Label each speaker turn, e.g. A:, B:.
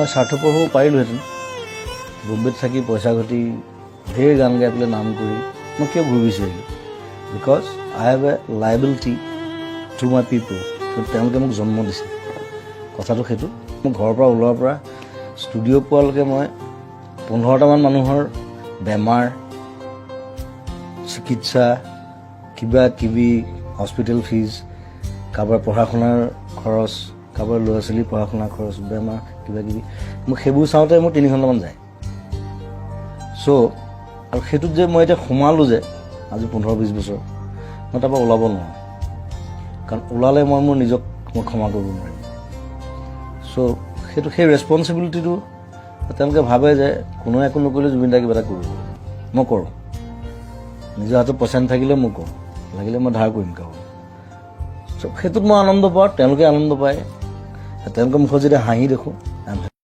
A: স্বাৰ্থপৰ হ'ব পাৰিলোহেঁতেন বম্বেত থাকি পইচা ঘটি ঢেৰ গান গাই পেলাই নাম কৰি মই কিয় ঘূৰি বিচাৰিলোঁ because I have a liability to my পিপল তেওঁলোকে মোক জন্ম দিছে কথাটো সেইটো মোৰ ঘৰৰ পৰা ওলোৱাৰ পৰা ষ্টুডিঅ' পোৱালৈকে মই 15টামান মানুহৰ বেমাৰ চিকিৎসা কিবা কিবি হস্পিটেল ফিজ কাৰোবাৰ পঢ়া শুনাৰ খৰচ কাৰোবাৰ ল'ৰা ছোৱালীৰ পঢ়া শুনাৰ খৰচ বেমাৰ কিবা কিবি মোক সেইবোৰ চাওঁতে মোৰ 3 ঘণ্টামান যায় চ' আৰু সেইটোত যে মই এতিয়া সোমালোঁ যে আজি 15-20 বছৰ মই তাৰপৰা ওলাব নোৱাৰোঁ কাৰণ ওলালে মই মোৰ নিজক মই ক্ষমা কৰিব নোৱাৰিম চ' সেইটো সেই ৰেছপনচিবিলিটিটো তেওঁলোকে ভাবে যে কোনোৱে একো নকৰিলে জুবিন দাই কিবা এটা কৰিব মই কৰোঁ নিজৰ হাতত পইচা নাথাকিলে মই কৰোঁ লাগিলে মই ধাৰ কৰিম কাৰোঁ চ' সেইটোত মই আনন্দ পাওঁ তেওঁলোকে আনন্দ পায় তেওঁলোকৰ মুখত যেতিয়া হাঁহি দেখোঁ